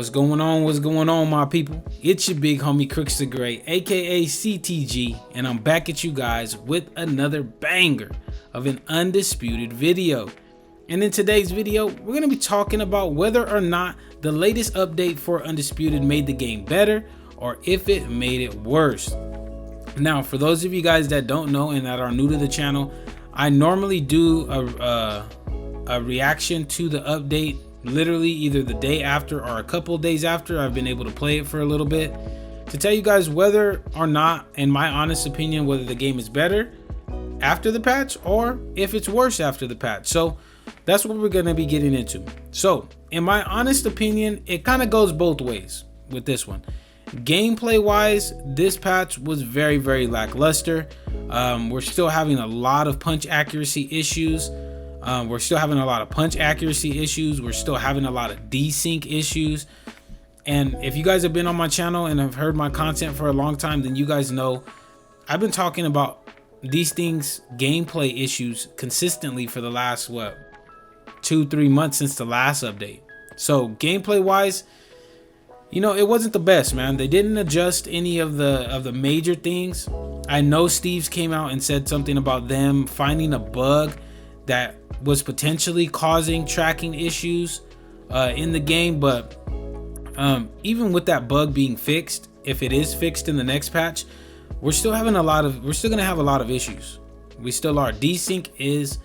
What's going on? What's going on, my people? It's your big homie Crooks the Great, aka CTG, and I'm back at you guys with another banger of an Undisputed video. And in today's video, we're going to be talking about whether or not the latest update for Undisputed made the game better or if it made it worse. Now, for those of you guys that don't know and that are new to the channel, I normally do a reaction to the update literally either the day after or a couple days after I've been able to play it for a little bit, to tell you guys whether or not, in my honest opinion, whether the game is better after the patch or if it's worse after the patch. So that's what we're going to be getting into. So in my honest opinion, it kind of goes both ways with this one. Gameplay wise, this patch was very lackluster. We're still having a lot of punch accuracy issues. We're still having a lot of punch accuracy issues. We're still having a lot of desync issues. And if you guys have been on my channel and have heard my content for a long time, then you guys know I've been talking about these things, gameplay issues, consistently for the last 2-3 months since the last update. So gameplay wise, you know, it wasn't the best, man. They didn't adjust any of the major things. I know Steve's came out and said something about them finding a bug that was potentially causing tracking issues in the game, but even with that bug being fixed, if it is fixed in the next patch, we're still gonna have a lot of issues. We still are. Desync is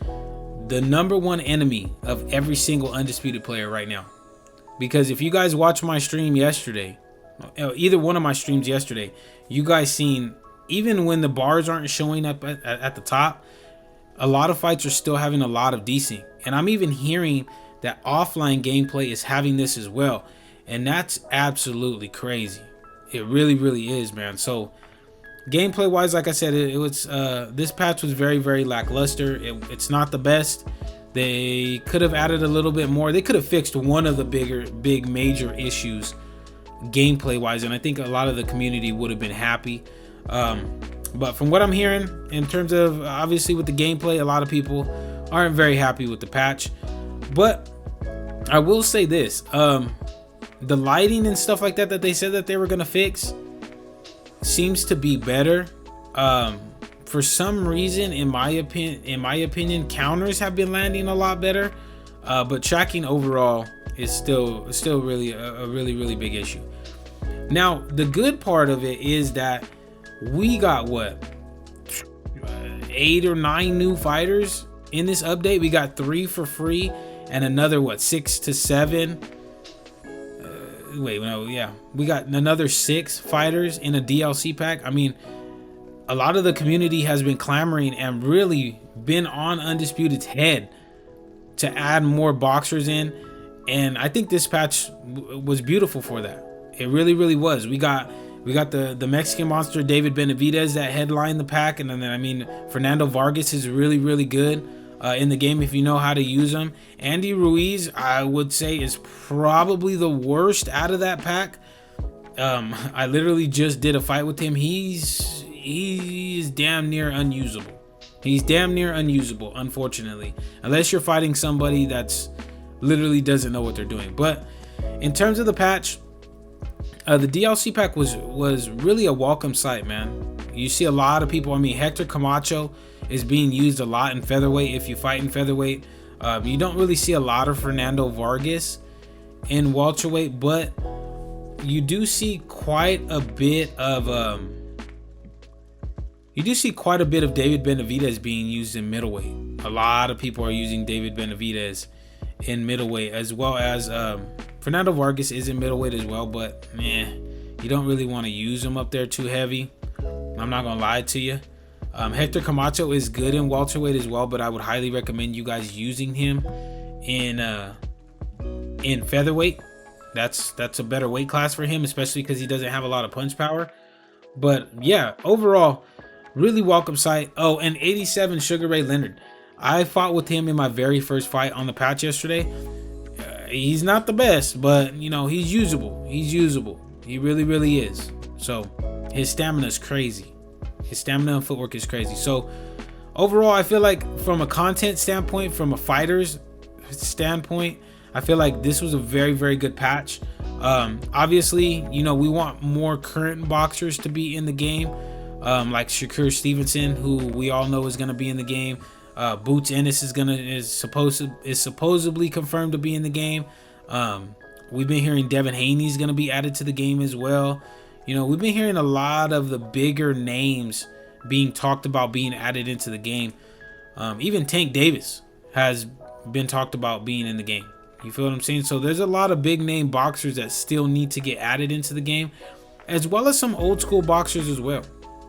the #1 enemy of every single Undisputed player right now. Because if you guys watch my stream yesterday, either one of my streams yesterday, you guys seen, even when the bars aren't showing up at the top, a lot of fights are still having a lot of desync. And I'm even hearing that offline gameplay is having this as well. And that's absolutely crazy. It really is, man. So gameplay wise, like I said, it was this patch was very lackluster. It's not the best. They could have added a little bit more. They could have fixed one of the big major issues gameplay wise, and I think a lot of the community would have been happy. But from what I'm hearing, in terms of obviously with the gameplay, a lot of people aren't very happy with the patch. But I will say this, the lighting and stuff like that they said that they were gonna fix seems to be better. For some reason, in my opinion, counters have been landing a lot better, but tracking overall is still really a really big issue. Now, the good part of it is that we got 8 or 9 new fighters in this update. We got 3 for free and another 6 to 7. We got another 6 fighters in a DLC pack. I mean, a lot of the community has been clamoring and really been on Undisputed's head to add more boxers in, and I think this patch was beautiful for that. It really was. We got the Mexican monster David Benavidez that headlined the pack, and then I mean Fernando Vargas is really good in the game if you know how to use him. Andy Ruiz, I would say, is probably the worst out of that pack. I literally just did a fight with him. He's damn near unusable. He's damn near unusable, unfortunately, unless you're fighting somebody that's literally doesn't know what they're doing. But in terms of the patch, the DLC pack was really a welcome sight, man. You see a lot of people. I mean, Hector Camacho is being used a lot in featherweight. If you fight in featherweight, you don't really see a lot of Fernando Vargas in welterweight, but you do see quite a bit of David Benavidez being used in middleweight. A lot of people are using David Benavidez in middleweight, as well as Fernando Vargas is in middleweight as well, but man, you don't really want to use him up there too heavy. I'm not gonna lie to you. Hector Camacho is good in welterweight as well, but I would highly recommend you guys using him in featherweight. That's a better weight class for him, especially because he doesn't have a lot of punch power. But yeah, overall, really welcome sight. Oh, and 87 Sugar Ray Leonard. I fought with him in my very first fight on the patch yesterday. He's not the best, but you know, he's usable. He's usable. He really is. So his stamina is crazy. His stamina and footwork is crazy. So overall, I feel like from a content standpoint, from a fighter's standpoint, I feel like this was a very good patch. Obviously, you know, we want more current boxers to be in the game, like Shakur Stevenson, who we all know is going to be in the game. Boots Ennis is supposedly confirmed to be in the game. We've been hearing Devin Haney's going to be added to the game as well. You know, we've been hearing a lot of the bigger names being talked about being added into the game. Even Tank Davis has been talked about being in the game. You feel what I'm saying? So there's a lot of big name boxers that still need to get added into the game, as well as some old school boxers as well.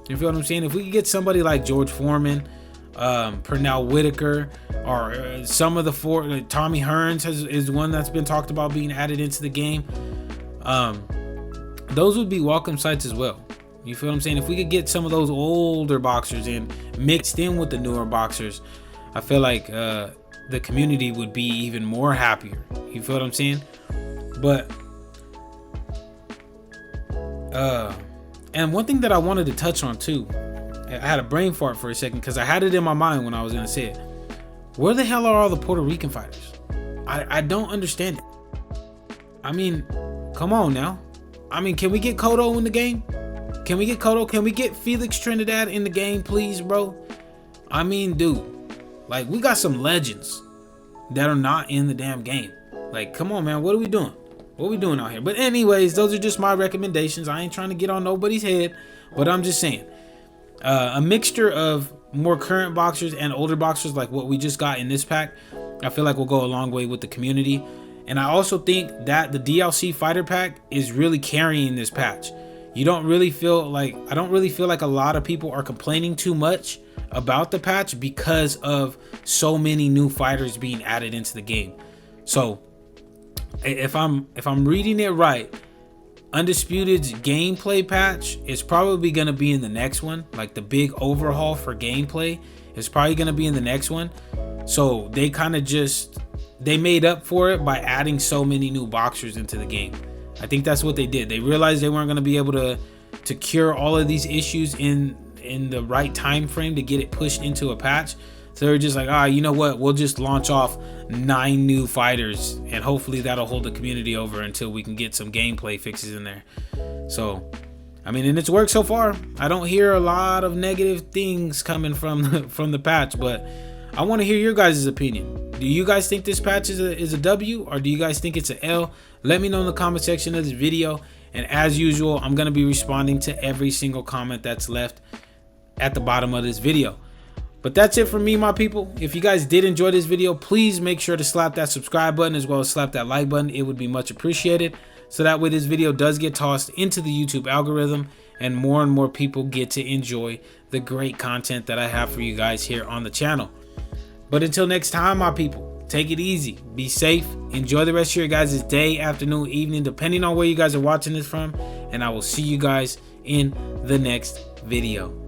You feel what I'm saying? If we could get somebody like George Foreman, Pernell Whitaker, or some of the Tommy Hearns is one that's been talked about being added into the game. Those would be welcome sights as well. You feel what I'm saying? If we could get some of those older boxers in mixed in with the newer boxers, I feel like the community would be even more happier. You feel what I'm saying? But and one thing that I wanted to touch on too, I had a brain fart for a second because I had it in my mind when I was gonna say it. Where the hell are all the Puerto Rican fighters? I don't understand it. I mean, come on now. I mean, can we get Cotto in the game? Can we get Cotto? Can we get Felix Trinidad in the game, please, bro? I mean, dude, like, we got some legends that are not in the damn game. Like, come on, man. What are we doing? What are we doing out here? But anyways, those are just my recommendations. I ain't trying to get on nobody's head, but I'm just saying. A mixture of more current boxers and older boxers like what we just got in this pack, I feel like will go a long way with the community. And I also think that the DLC fighter pack is really carrying this patch. I don't really feel like a lot of people are complaining too much about the patch because of so many new fighters being added into the game. So if I'm reading it right, Undisputed's gameplay patch is probably going to be in the next one. Like the big overhaul for gameplay is probably going to be in the next one. So they kind of they made up for it by adding so many new boxers into the game. I think that's what they did. They realized they weren't going to be able to cure all of these issues in the right time frame to get it pushed into a patch. So they're just like, you know what? We'll just launch off 9 new fighters, and hopefully that'll hold the community over until we can get some gameplay fixes in there. So, I mean, and it's worked so far. I don't hear a lot of negative things coming from the patch, but I want to hear your guys' opinion. Do you guys think this patch is a W, or do you guys think it's an L? Let me know in the comment section of this video. And as usual, I'm going to be responding to every single comment that's left at the bottom of this video. But that's it for me, my people. If you guys did enjoy this video, please make sure to slap that subscribe button as well as slap that like button. It would be much appreciated. So that way this video does get tossed into the YouTube algorithm and more people get to enjoy the great content that I have for you guys here on the channel. But until next time, my people, take it easy, be safe, enjoy the rest of your guys' day, afternoon, evening, depending on where you guys are watching this from. And I will see you guys in the next video.